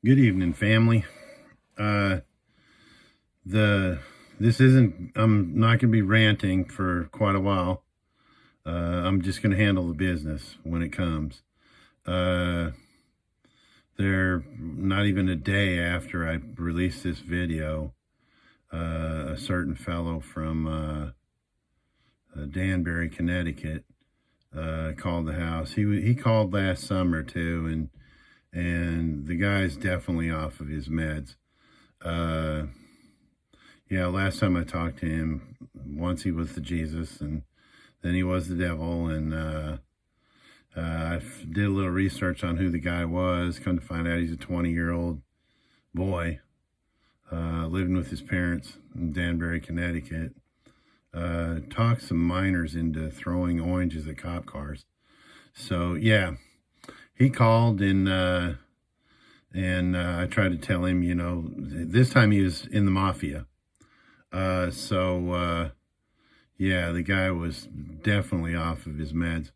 Good evening, family. Uh, I'm not going to be ranting for quite a while. I'm just going to handle the business when it comes. Uh, they're not even a day after I released this video. A certain fellow from Danbury, Connecticut, called the house. He called last summer too, and the guy's definitely off of his meds. Yeah, last time I talked to him, once he was the Jesus, and then he was the devil, and I did a little research on who the guy was. Come to find out, he's a 20-year-old boy living with his parents in Danbury, Connecticut. Talked some minors into throwing oranges at cop cars. So yeah, he called and I tried to tell him, this time he was in the mafia. Yeah, the guy was definitely off of his meds.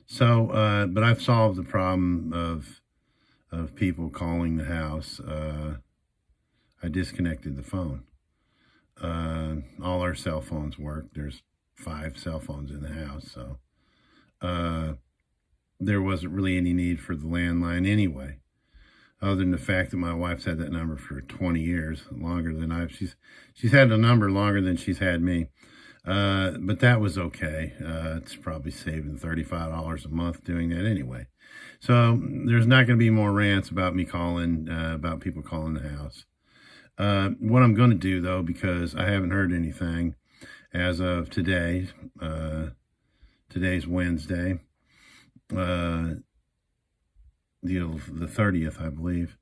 So, but I've solved the problem of people calling the house. I disconnected the phone. All our cell phones work. There's 5 cell phones in the house, so there wasn't really any need for the landline anyway, other than the fact that my wife's had that number for 20 years, longer than she's had the number longer than she's had me. But that was okay. It's probably saving $35 a month doing that anyway. So there's not going to be more rants about me calling, about people calling the house. What I'm going to do though, because I haven't heard anything as of today, today's Wednesday, the 30th, I believe.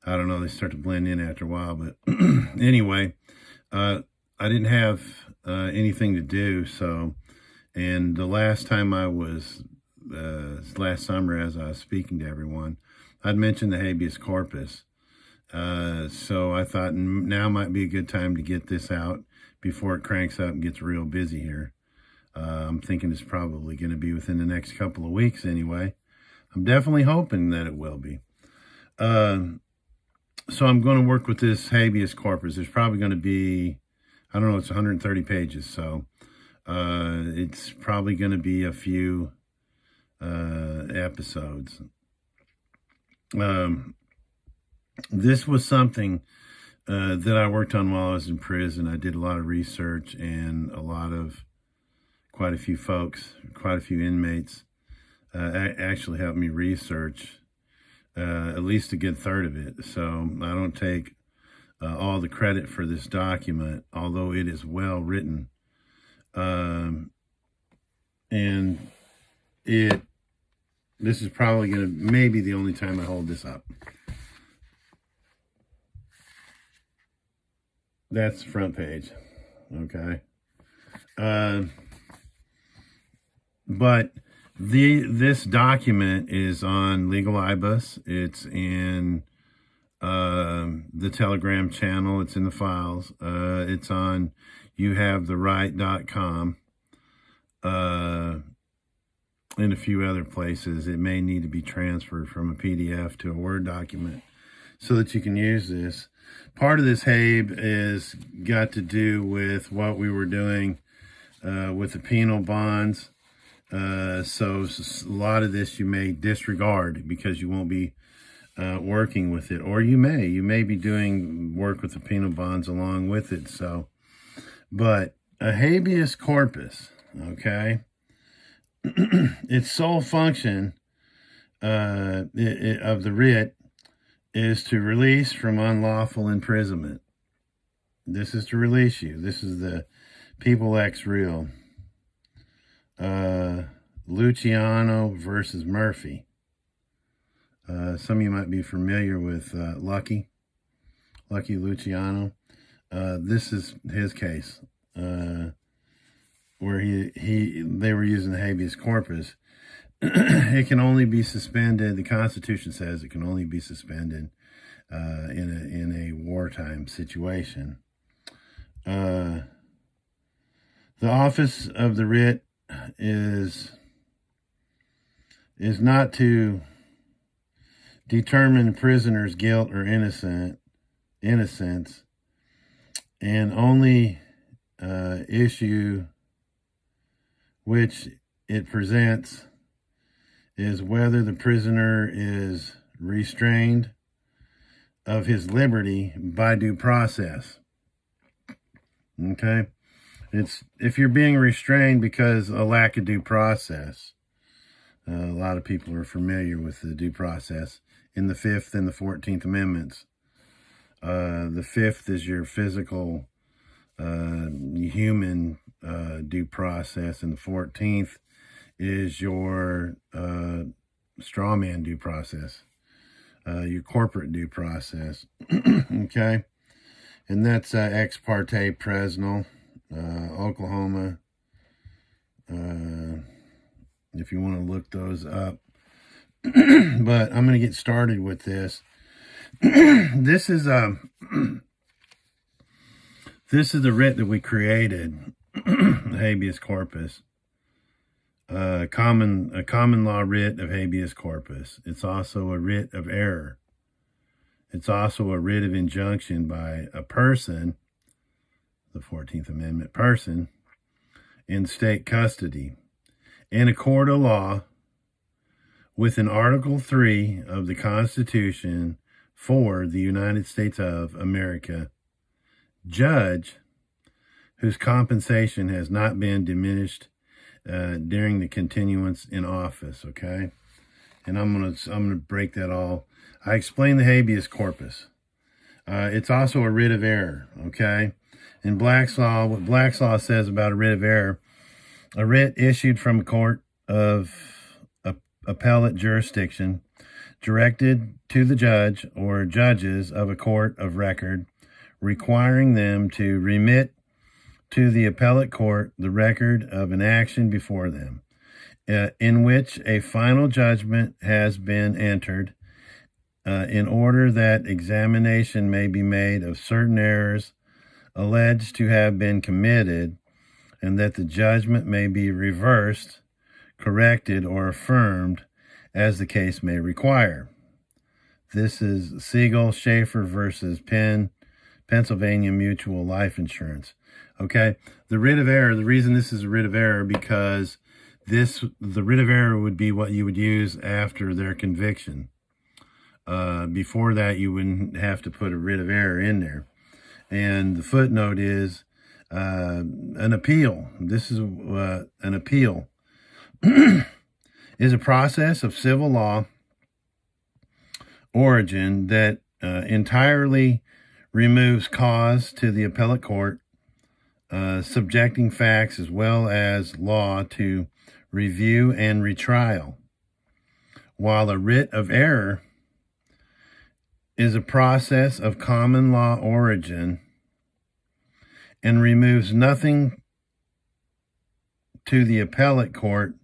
I don't know, they start to blend in after a while, but anyway, I didn't have anything to do, so, and the last time I was, last summer as I was speaking to everyone, I'd mentioned the Habeas Corpus, so I thought now might be a good time to get this out before it cranks up and gets real busy here. I'm thinking it's probably going to be within the next couple of weeks anyway. I'm definitely hoping that it will be. So I'm going to work with this habeas corpus. There's probably going to be, I don't know, it's 130 pages. So it's probably going to be a few episodes. This was something that I worked on while I was in prison. I did a lot of research, and quite a few folks, quite a few inmates actually helped me research at least a good third of it. So I don't take all the credit for this document, although it is well written. And this is probably going to maybe the only time I hold this up. That's the front page. Okay. But this document is on Legal IBUS. It's in the Telegram channel. It's in the files. It's on youhavetheright.com and a few other places. It may need to be transferred from a PDF to a Word document so that you can use this. Part of this Habe is got to do with what we were doing with the penal bonds. So a lot of this you may disregard because you won't be working with it, or you may be doing work with the penal bonds along with it. So, but a habeas corpus, okay, its sole function of the writ is to release from unlawful imprisonment. This is to release you. This is the People X Real. Luciano versus Murphy. Some of you might be familiar with Lucky Luciano. This is his case, where they were using the habeas corpus. It can only be suspended. The Constitution says it can only be suspended in a wartime situation. The office of the writ is not to determine prisoner's guilt or innocence, and only issue which it presents is whether the prisoner is restrained of his liberty by due process. Okay? It's if you're being restrained because of a lack of due process. A lot of people are familiar with the due process in the 5th and the 14th Amendments. The 5th is your physical, human due process, and the 14th is your straw man due process, your corporate due process. Okay? And that's ex parte Presnell, Oklahoma. If you want to look those up. But I'm going to get started with this. This is a writ that we created, habeas corpus. A common law writ of habeas corpus. It's also a writ of error. It's also a writ of injunction by a person, the 14th Amendment person, in state custody, in a court of law within Article 3 of the Constitution for the United States of America, judge whose compensation has not been diminished during the continuance in office. Okay, and I'm gonna break that all. I explained the habeas corpus. It's also a writ of error. Okay, in Black's Law, what Black's Law says about a writ of error: a writ issued from a court of appellate jurisdiction, directed to the judge or judges of a court of record, requiring them to remit to the appellate court the record of an action before them, in which a final judgment has been entered, in order that examination may be made of certain errors alleged to have been committed, and that the judgment may be reversed, corrected, or affirmed as the case may require. This is Siegel Schaefer versus Pennsylvania Mutual Life Insurance. Okay, the writ of error, the reason this is a writ of error, because the writ of error would be what you would use after their conviction. Before that, you wouldn't have to put a writ of error in there. And the footnote is an appeal. This is an appeal. Is a process of civil law origin that entirely removes cause to the appellate court, subjecting facts as well as law to review and retrial, while a writ of error is a process of common law origin and removes nothing to the appellate court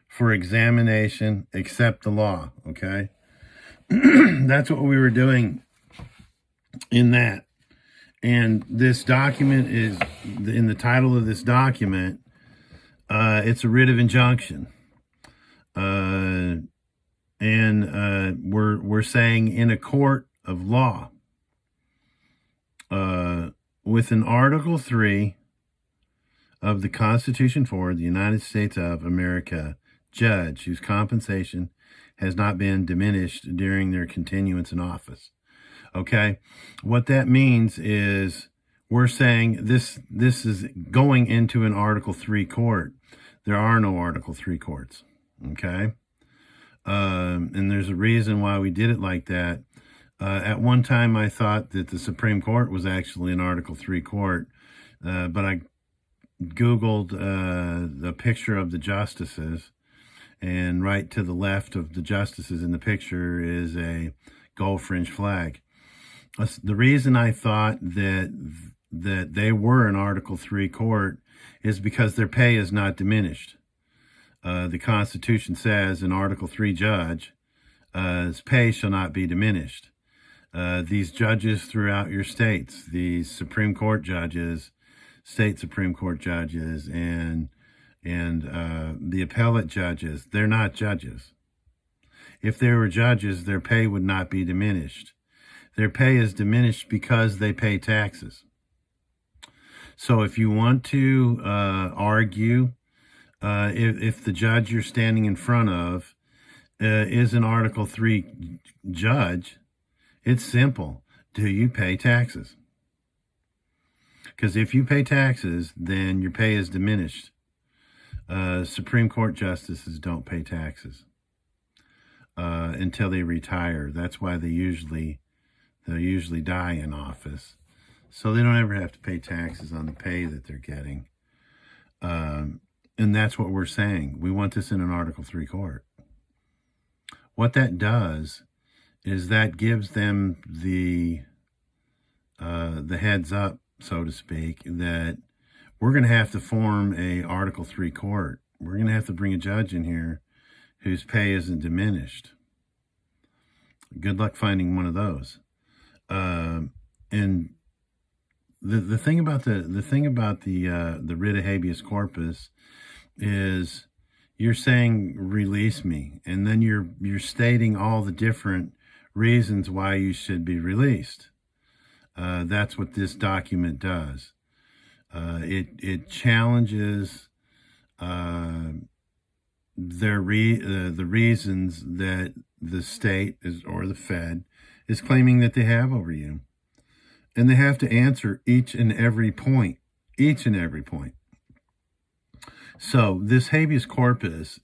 for examination except the law. Okay, that's what we were doing in that. And this document is, in the title of this document, it's a writ of injunction. And we're saying in a court of law, within Article 3 of the Constitution for the United States of America, judge whose compensation has not been diminished during their continuance in office. Okay, what that means is we're saying this is going into an Article 3 court. There are no Article 3 courts. Okay, and there's a reason why we did it like that. At one time, I thought that the Supreme Court was actually an Article 3 court, but I Googled the picture of the justices, and right to the left of the justices in the picture is a gold fringe flag. The reason I thought that they were an Article 3 court is because their pay is not diminished. The Constitution says an Article 3 judge, his pay shall not be diminished. These judges throughout your states, these Supreme Court judges, state Supreme Court judges, and the appellate judges, they're not judges. If they were judges, their pay would not be diminished. Their pay is diminished because they pay taxes. So if you want to argue, if the judge you're standing in front of is an Article 3 judge, it's simple. Do you pay taxes? Because if you pay taxes, then your pay is diminished. Supreme Court justices don't pay taxes until they retire. That's why they'll usually die in office. So they don't ever have to pay taxes on the pay that they're getting. And that's what we're saying. We want this in an Article 3 court. What that does is that gives them the heads up, so to speak, that we're going to have to form a Article 3 court. We're going to have to bring a judge in here whose pay isn't diminished. Good luck finding one of those. And the thing about the writ of habeas corpus is you're saying release me, and then you're stating all the different reasons why you should be released. That's what this document does. It challenges the reasons that the state or the Fed is claiming that they have over you. And they have to answer each and every point. So this habeas corpus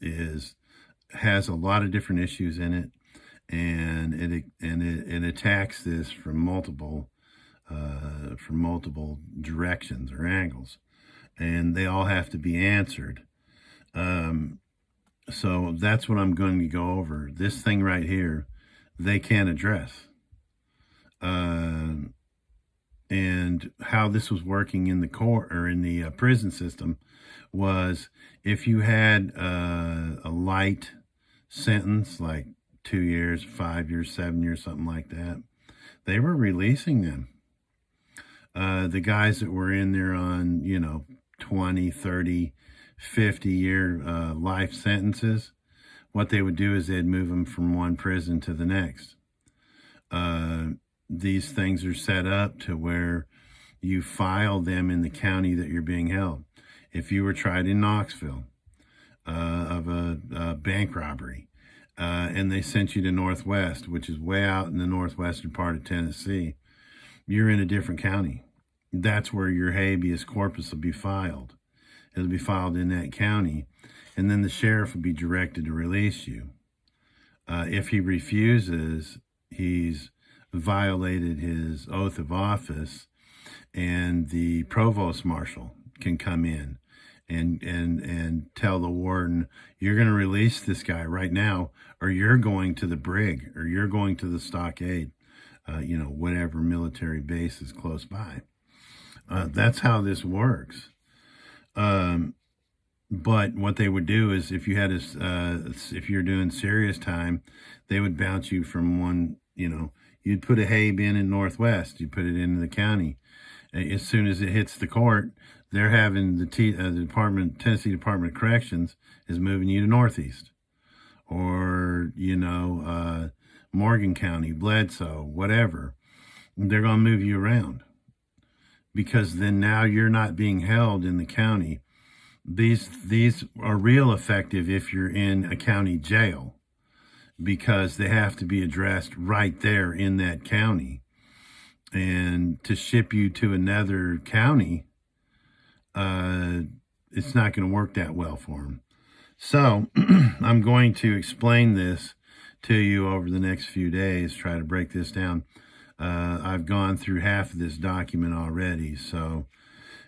has a lot of different issues in it, and it attacks this from multiple directions or angles, and they all have to be answered. So that's what I'm going to go over. This thing right here, they can't address. And how this was working in the court or in the prison system was if you had a light sentence, like 2 years, 5 years, 7 years, something like that, they were releasing them. The guys that were in there on, 20, 30, 50-year life sentences, what they would do is they'd move them from one prison to the next. These things are set up to where you file them in the county that you're being held. If you were tried in Knoxville of a bank robbery, and they sent you to Northwest, which is way out in the northwestern part of Tennessee, you're in a different county. That's where your habeas corpus will be filed. It'll be filed in that county, and then the sheriff will be directed to release you. If he refuses, he's violated his oath of office, and the provost marshal can come in and tell the warden, you're going to release this guy right now, or you're going to the brig, or you're going to the stockade, whatever military base is close by. That's how this works. But what they would do is if you had if you're doing serious time, they would bounce you from one, you'd put a Habe in Northwest, you put it into the county. As soon as it hits the court, they're having the Tennessee Department of Corrections is moving you to Northeast, or Morgan County, Bledsoe, whatever. They're going to move you around, because then now you're not being held in the county. These are real effective if you're in a county jail, because they have to be addressed right there in that county. And to ship you to another county, it's not going to work that well for them. So I'm going to explain this to you over the next few days, try to break this down. I've gone through half of this document already, so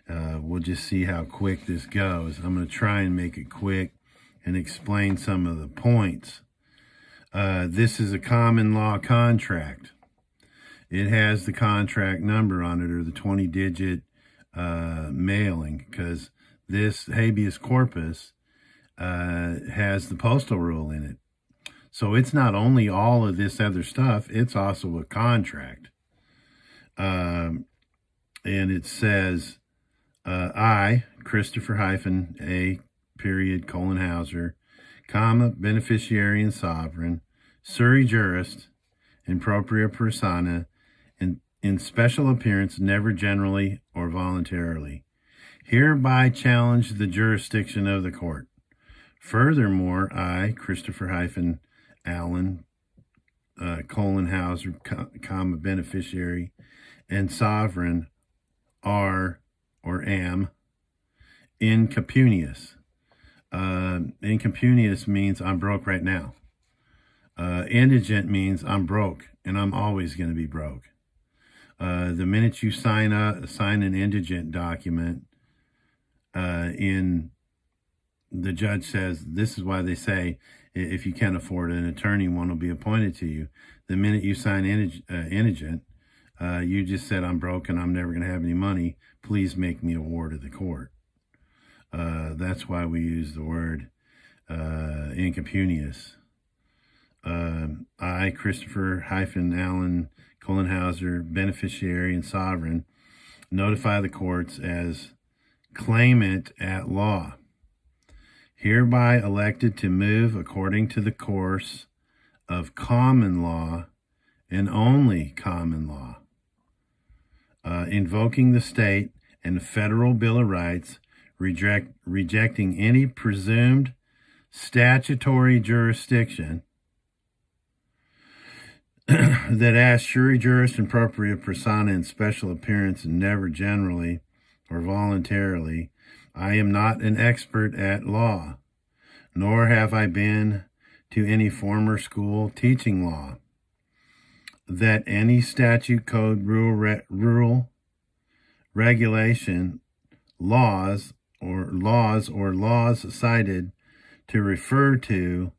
we'll just see how quick this goes. I'm going to try and make it quick and explain some of the points. This is a common law contract. It has the contract number on it, or the 20-digit mailing, because this habeas corpus has the postal rule in it. So it's not only all of this other stuff, it's also a contract. And it says, I, Christopher -A, period, Hauser, comma, beneficiary and sovereign, sui juris, in propria persona, in special appearance, never generally or voluntarily. Hereby challenge the jurisdiction of the court. Furthermore, I, Christopher Allen, Hauser, beneficiary, and sovereign, are or am incapunious. Incapunious means I'm broke right now. Indigent means I'm broke and I'm always going to be broke. The minute you sign an indigent document, the judge says, this is why they say, if you can't afford an attorney, one will be appointed to you. The minute you sign indigent, you just said, I'm broke and I'm never going to have any money. Please make me a ward of the court. That's why we use the word incapunious. I, Christopher Allen Hauser, beneficiary and sovereign, notify the courts as claimant at law, hereby elected to move according to the course of common law and only common law, invoking the state and the federal Bill of Rights, rejecting any presumed statutory jurisdiction that asks sui juris in propria persona in special appearance and never generally or voluntarily. I am not an expert at law, nor have I been to any former school teaching law. That any statute, code, rule, regulation, laws cited to refer to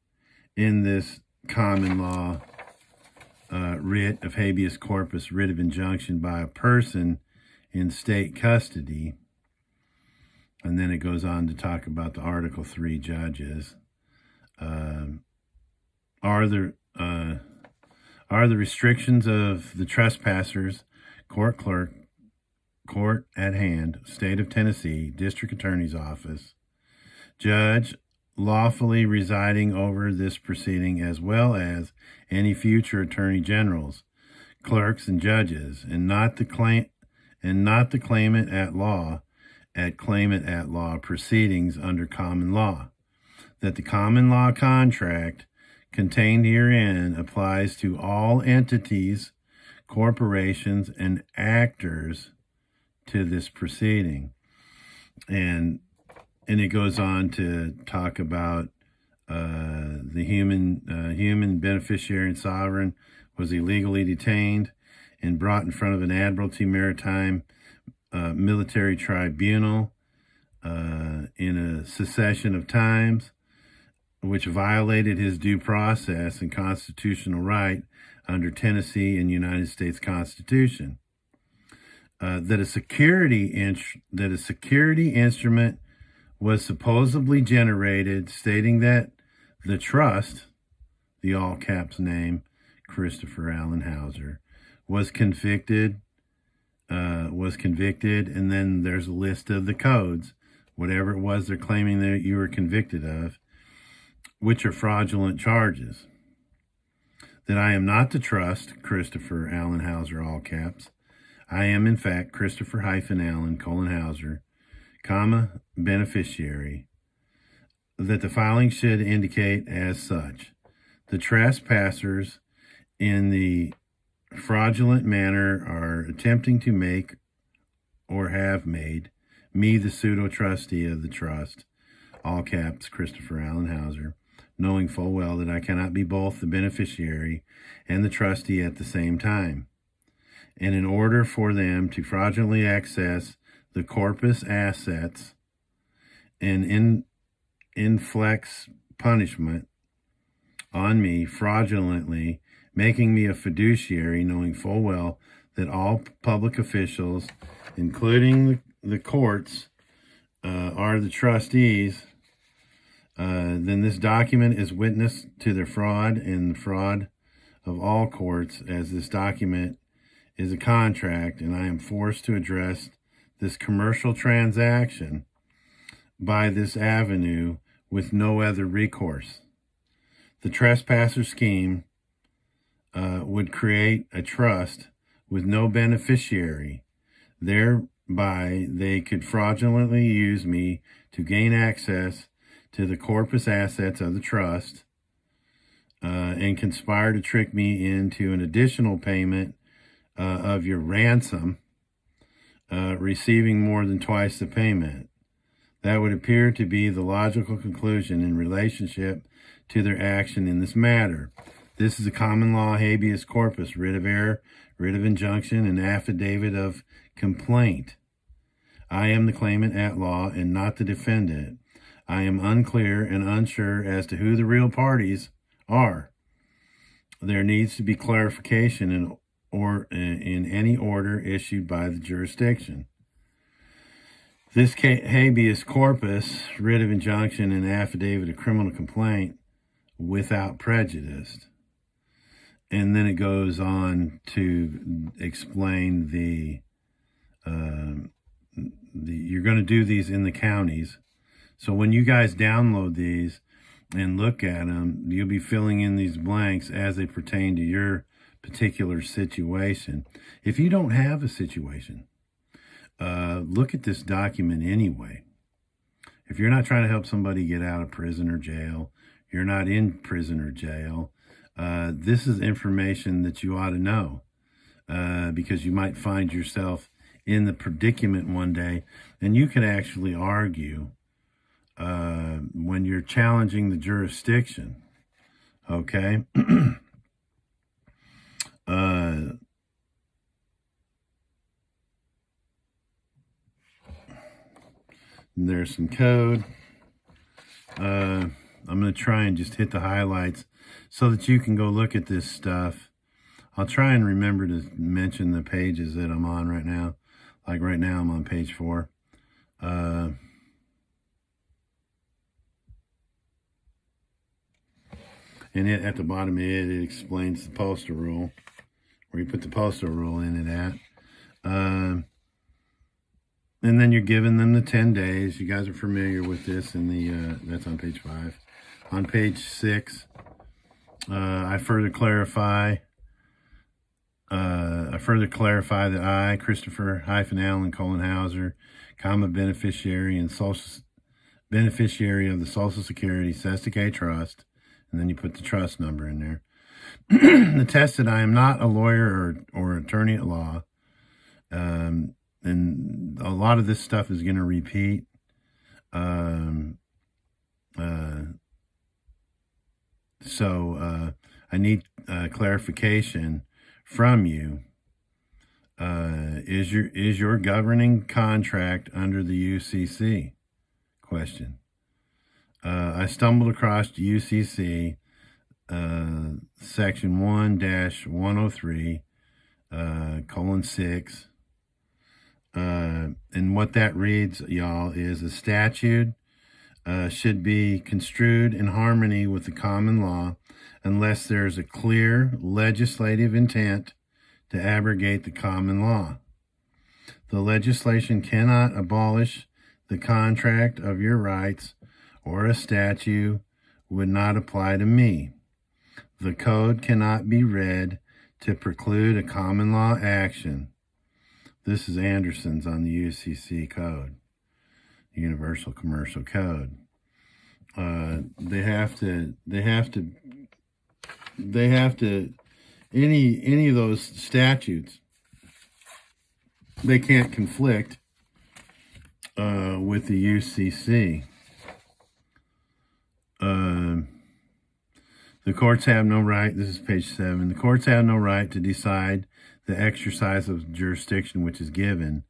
in this common law writ of habeas corpus, writ of injunction by a person in state custody. And then it goes on to talk about the Article 3 judges. Are the restrictions of the trespassers, court clerk, court at hand, state of Tennessee, district attorney's office, judge lawfully residing over this proceeding, as well as any future attorney generals, clerks, and judges, and not the claimant at law proceedings under common law. That the common law contract contained herein applies to all entities, corporations, and actors to this proceeding. And it goes on to talk about the human beneficiary and sovereign was illegally detained and brought in front of an Admiralty Maritime military tribunal in a succession of times, which violated his due process and constitutional right under Tennessee and United States Constitution. That a security instrument was supposedly generated, stating that the trust, the all caps name, Christopher Allen Hauser, was convicted, and then there's a list of the codes, whatever it was they're claiming that you were convicted of, which are fraudulent charges. That I am not the trust, Christopher Allen Hauser, all caps. I am, in fact, Christopher Allen, Hauser, beneficiary. That the filing should indicate as such. The trespassers in the fraudulent manner are attempting to make or have made me the pseudo-trustee of the trust, all caps, Christopher Allen Hauser, knowing full well that I cannot be both the beneficiary and the trustee at the same time. And in order for them to fraudulently access the corpus assets and inflicts punishment on me fraudulently, making me a fiduciary, knowing full well that all public officials, including the courts, are the trustees, then this document is witness to the fraud and the fraud of all courts, as this document is a contract, and I am forced to address this commercial transaction by this avenue with no other recourse. The trespasser scheme would create a trust with no beneficiary. Thereby, they could fraudulently use me to gain access to the corpus assets of the trust and conspire to trick me into an additional payment of your ransom, receiving more than twice the payment. That would appear to be the logical conclusion in relationship to their action in this matter. This is a common law habeas corpus, writ of error, writ of injunction, and affidavit of complaint. I am the claimant at law and not the defendant. I am unclear and unsure as to who the real parties are. There needs to be clarification in any order issued by the jurisdiction. This habeas corpus, writ of injunction, and affidavit of criminal complaint without prejudice. And then it goes on to explain you're going to do these in the counties. So when you guys download these and look at them, you'll be filling in these blanks as they pertain to your particular situation. If you don't have a situation, look at this document anyway. If you're not trying to help somebody get out of prison or jail, you're not in prison or jail, this is information that you ought to know, because you might find yourself in the predicament one day, and you can actually argue when you're challenging the jurisdiction, okay? There's some code. I'm going to try and just hit the highlights so that you can go look at this stuff. I'll try and remember to mention the pages that I'm on right now. Like right now, I'm on page 4. And at the bottom of it explains the postal rule, where you put the postal rule in it at. And then you're giving them the 10 days. You guys are familiar with this in the, that's on page 5. On page 6, I further clarify that I, Christopher-Allen Hauser, beneficiary and beneficiary of the Social Security Sesticate Trust, and then you put the trust number in there. Attest that I am not a lawyer or attorney at law. And a lot of this stuff is going to repeat. So I need clarification from you. Is your governing contract under the UCC? Question. I stumbled across UCC section 1-103 :6. And what that reads, y'all, is a statute should be construed in harmony with the common law unless there's a clear legislative intent to abrogate the common law. The legislation cannot abolish the contract of your rights, or a statute would not apply to me. The code cannot be read to preclude a common law action. This is Anderson's on the UCC code, Universal Commercial Code. They have to, any of those statutes, they can't conflict with the UCC. The courts have no right, this is page 7, the courts have no right to decide the exercise of jurisdiction which is given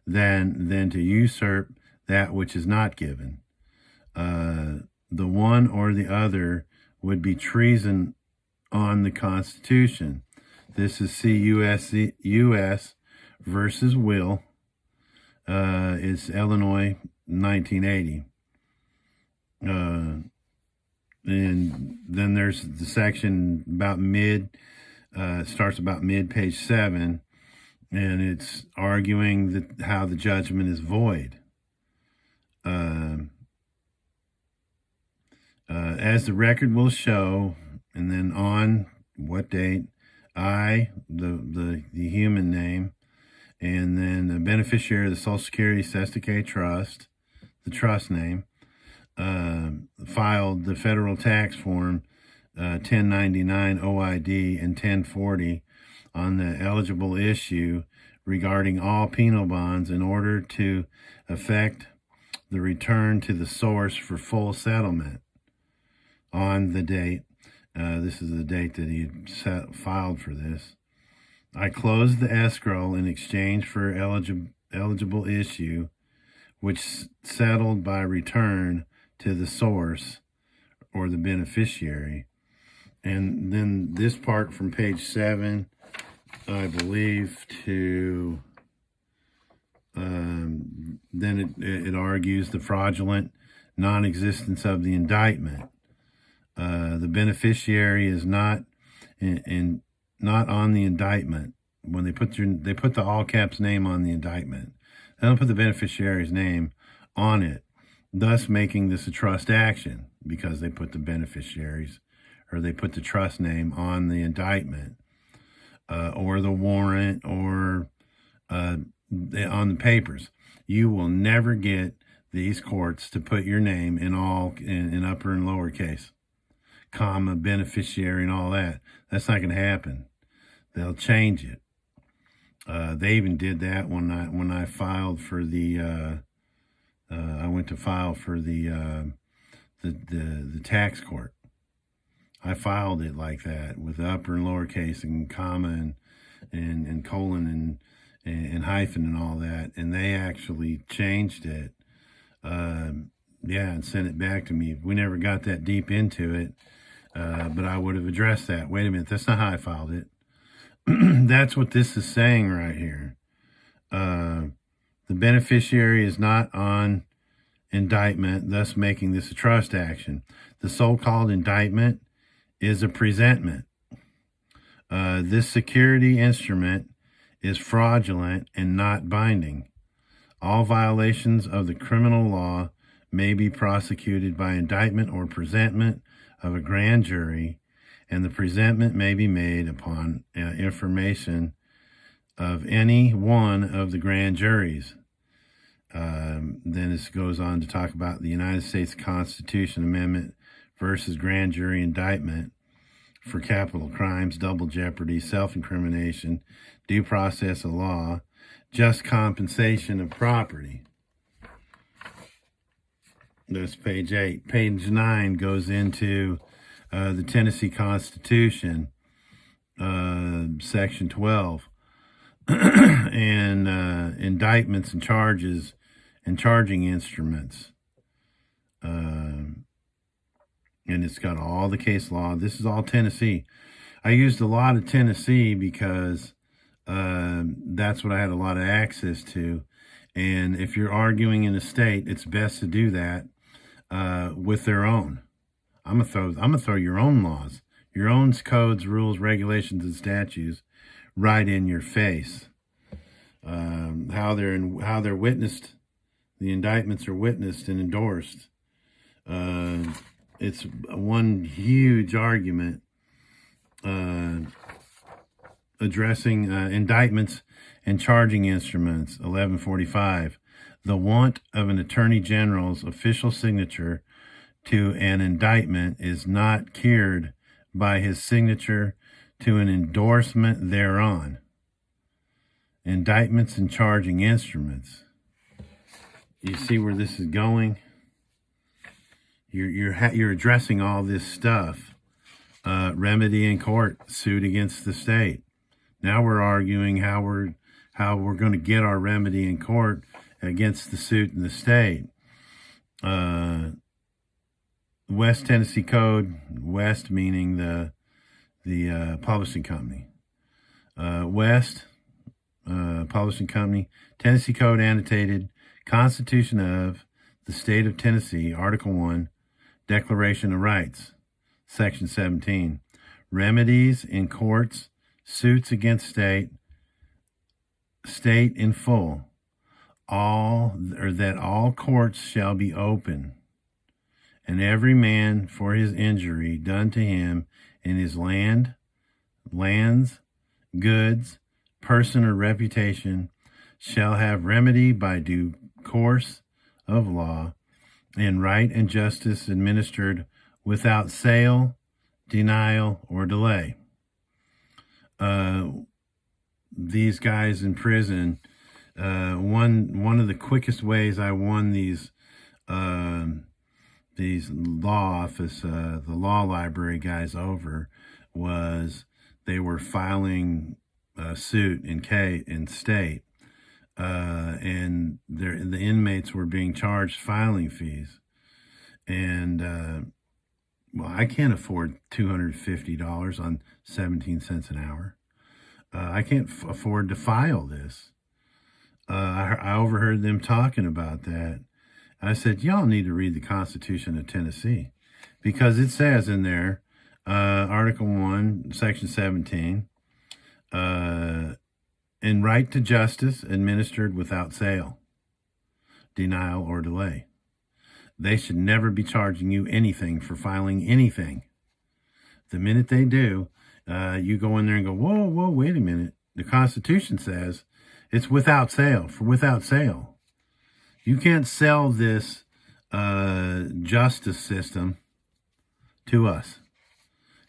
than to usurp that which is not given. The one or the other would be treason on the Constitution. This is U.S. versus Will. It's Illinois, 1980. And then there's the section about starts about mid page 7, and it's arguing that how the judgment is void. As the record will show, and then on what date, I, the human name, and then the beneficiary of the Social Security Sesticate Trust, the trust name, filed the federal tax form 1099 OID and 1040 on the eligible issue regarding all penal bonds in order to effect the return to the source for full settlement on the date. This is the date that he filed for this. I closed the escrow in exchange for eligible issue, which settled by return to the source or the beneficiary. And then this part from page 7, I believe, to then it argues the fraudulent non-existence of the indictment. The beneficiary is not not on the indictment. When they put the all caps name on the indictment, they don't put the beneficiary's name on it, thus making this a trust action because they put the beneficiaries or they put the trust name on the indictment or the warrant or on the papers. You will never get these courts to put your name in upper and lowercase, comma, beneficiary, and all that. That's not going to happen. They'll change it. They even did that when I filed for the I went to file for the tax court. I filed it like that with upper and lowercase and comma and colon and hyphen and all that, and they actually changed it. And sent it back to me. We never got that deep into it, but I would have addressed that. Wait a minute, that's not how I filed it. That's what this is saying right here. The beneficiary is not on indictment, thus making this a trust action. The so-called indictment is a presentment. This security instrument is fraudulent and not binding. All violations of the criminal law may be prosecuted by indictment or presentment of a grand jury, and the presentment may be made upon information of any one of the grand juries. Then this goes on to talk about the United States Constitution Amendment versus grand jury indictment for capital crimes, double jeopardy, self-incrimination, due process of law, just compensation of property. That's page 8. Page 9 goes into the Tennessee Constitution, section 12, and indictments and charges and charging instruments. And it's got all the case law. This is all Tennessee. I used a lot of Tennessee because that's what I had a lot of access to. And if you're arguing in a state, it's best to do that with their own. I'm gonna throw your own laws, your own codes, rules, regulations, and statutes right in your face. How they're witnessed, the indictments are witnessed and endorsed. It's one huge argument addressing indictments and charging instruments. 1145. The want of an attorney general's official signature to an indictment is not cured by his signature to an endorsement thereon. Indictments and charging instruments. You see where this is going? You're addressing all this stuff. Remedy in court, suit against the state. Now we're arguing how we're going to get our remedy in court against the suit in the state. West Tennessee Code, West meaning the publishing company. West Publishing Company, Tennessee Code annotated, Constitution of the State of Tennessee, Article 1, Declaration of Rights, Section 17. Remedies in courts, suits against state in full. All courts shall be open, and every man for his injury done to him in his land, lands, goods, person, or reputation shall have remedy by due course of law, and right and justice administered without sale, denial, or delay. These guys in prison, one of the quickest ways I won these law office, the law library guys over, was they were filing a suit in state, and the inmates were being charged filing fees, and well, I can't afford $250 on 17 cents an hour. I can't afford to file this. I overheard them talking about that. I said, y'all need to read the Constitution of Tennessee, because it says in there, Article 1, Section 17, in right to justice administered without sale, denial, or delay. They should never be charging you anything for filing anything. The minute they do, you go in there and go, whoa, wait a minute. The Constitution says it's without sale, for without sale. You can't sell this justice system to us.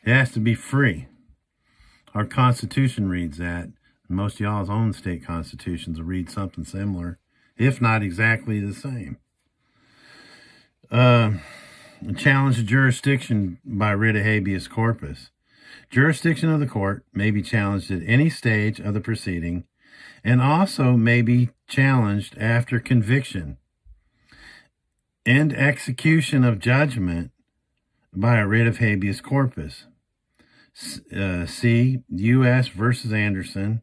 It has to be free. Our Constitution reads that. Most of y'all's own state constitutions will read something similar, if not exactly the same. Challenge of jurisdiction by writ of habeas corpus. Jurisdiction of the court may be challenged at any stage of the proceeding, and also may be challenged after conviction and execution of judgment by a writ of habeas corpus. See U.S. versus Anderson,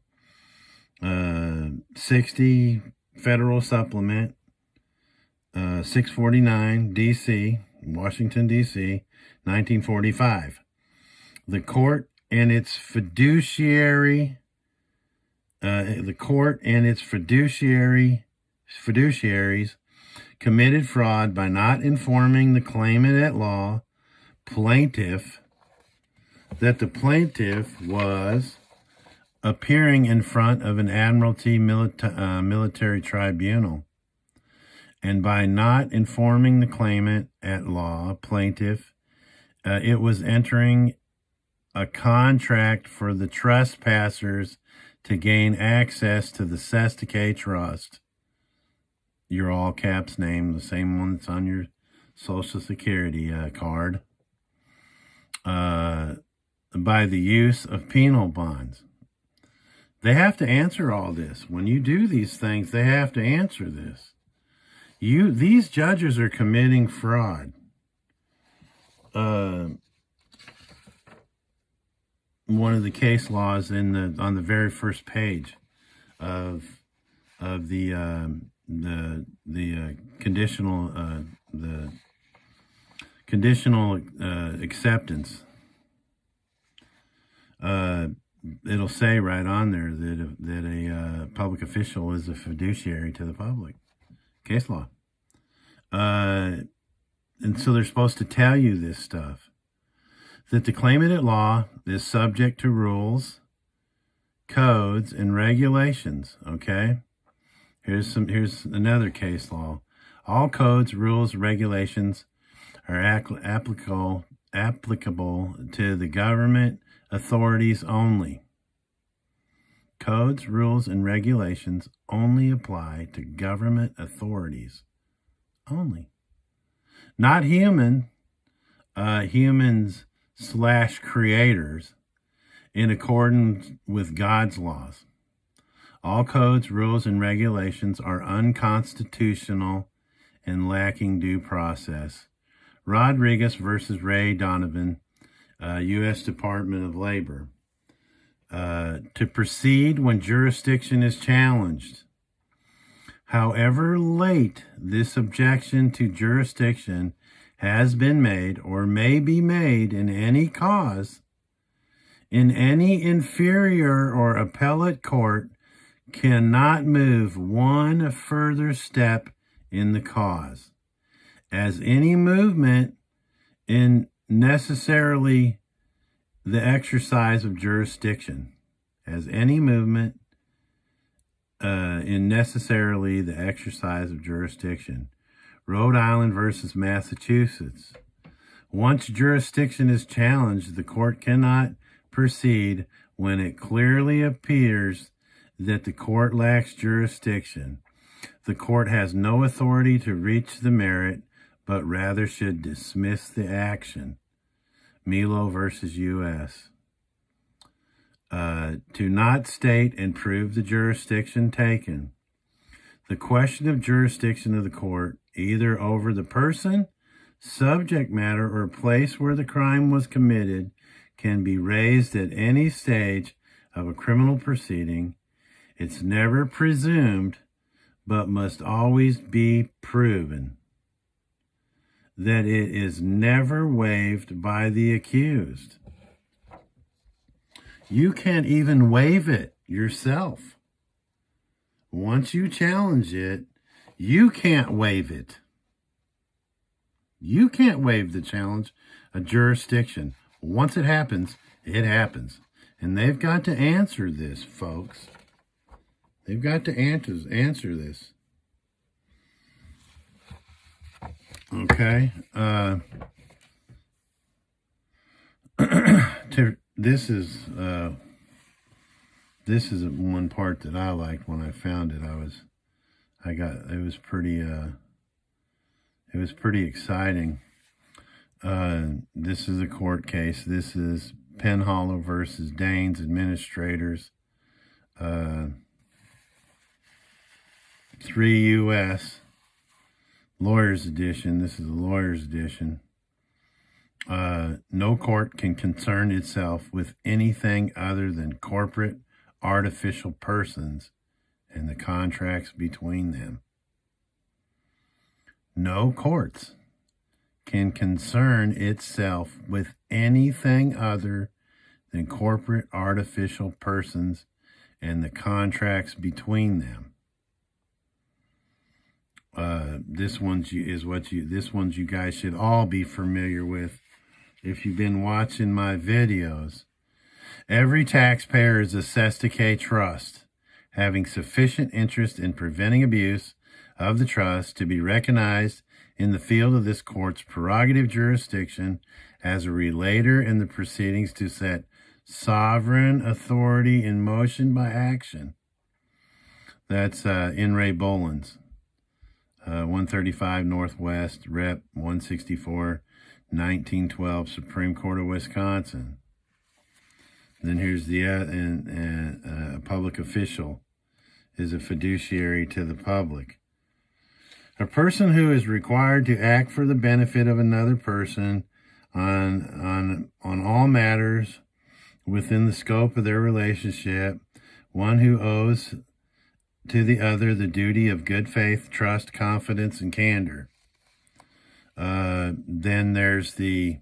60 Federal Supplement, 649 D.C., Washington, D.C., 1945. The court and its fiduciaries committed fraud by not informing the claimant at law, plaintiff, that the plaintiff was appearing in front of an admiralty military tribunal, and by not informing the claimant at law, plaintiff, it was entering a contract for the trespassers to gain access to the Sestake Trust, your all caps name, the same one that's on your Social Security card, by the use of penal bonds. They have to answer all this. When you do these things, they have to answer this. These judges are committing fraud. One of the case laws on the very first page of the conditional acceptance. It'll say right on there that a public official is a fiduciary to the public. Case law. And so they're supposed to tell you this stuff. That the claimant at law is subject to rules, codes, and regulations. Okay? Here's another case law. All codes, rules, regulations are applicable to the government authorities only. Codes, rules, and regulations only apply to government authorities only. Not humans / creators in accordance with God's laws. All codes, rules, and regulations are unconstitutional and lacking due process. Rodriguez versus Ray Donovan, U.S. Department of Labor. To proceed when jurisdiction is challenged. However late this objection to jurisdiction has been made or may be made in any cause, in any inferior or appellate court cannot move one further step in the cause, as any movement in necessarily the exercise of jurisdiction as any movement in necessarily the exercise of jurisdiction. Rhode Island versus Massachusetts. Once jurisdiction is challenged, the court cannot proceed when it clearly appears that the court lacks jurisdiction. The court has no authority to reach the merit, but rather should dismiss the action. Milo versus U.S. To not state and prove the jurisdiction taken. The question of jurisdiction of the court, either over the person, subject matter, or place where the crime was committed, can be raised at any stage of a criminal proceeding. It's never presumed, but must always be proven. That it is never waived by the accused. You can't even waive it yourself. Once you challenge it, you can't waive it. You can't waive the challenge of jurisdiction. Once it happens, it happens. And they've got to answer this, folks. They've got to answer this. Okay. This is one part that I liked when I found it. It was pretty exciting. This is a court case. This is Penhollow versus Danes Administrators, 3 U.S. Lawyers Edition. This is a Lawyers Edition. No court can concern itself with anything other than corporate artificial persons and the contracts between them. No courts can concern itself with anything other than corporate artificial persons and the contracts between them. This one's you guys should all be familiar with if you've been watching my videos. Every taxpayer is assessed a K trust, having sufficient interest in preventing abuse of the trust to be recognized in the field of this court's prerogative jurisdiction as a relator in the proceedings to set sovereign authority in motion by action. That's In re Bolins, 135 Northwest, Rep. 164, 1912, Supreme Court of Wisconsin. Then here's the a public official is a fiduciary to the public. A person who is required to act for the benefit of another person on all matters within the scope of their relationship, one who owes to the other the duty of good faith, trust, confidence, and candor. Then there's the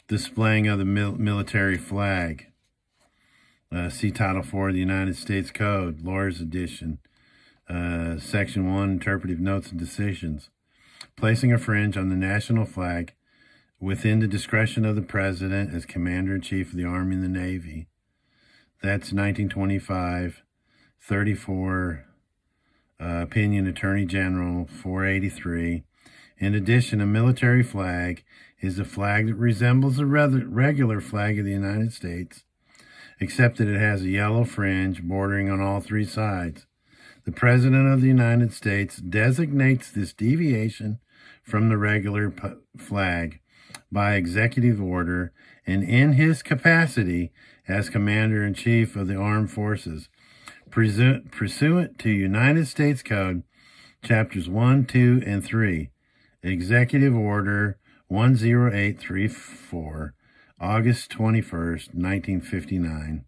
displaying of the military flag. See Title 4 of the United States Code, Lawyers Edition, Section 1, Interpretive Notes and Decisions. Placing a fringe on the national flag within the discretion of the President as Commander-in-Chief of the Army and the Navy. That's 1925, 34, Opinion Attorney General, 483. In addition, a military flag is a flag that resembles a regular flag of the United States, except that it has a yellow fringe bordering on all three sides. The President of the United States designates this deviation from the regular flag by executive order and in his capacity as Commander-in-Chief of the Armed Forces, pursuant to United States Code, Chapters 1, 2, and 3, Executive Order 10834, August 21st, 1959.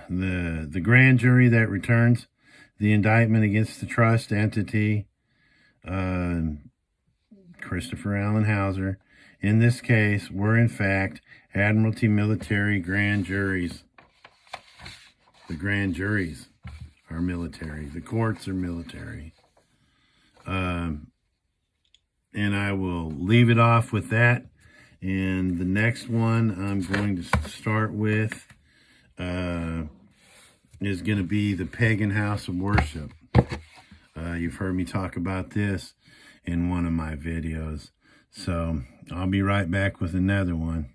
The grand jury that returns the indictment against the trust entity, Christopher Allen Hauser, in this case, were in fact Admiralty military grand juries. The grand juries are military. The courts are military. and I will leave it off with that. And the next one I'm going to start with is going to be the pagan house of worship. You've heard me talk about this in one of my videos. So I'll be right back with another one.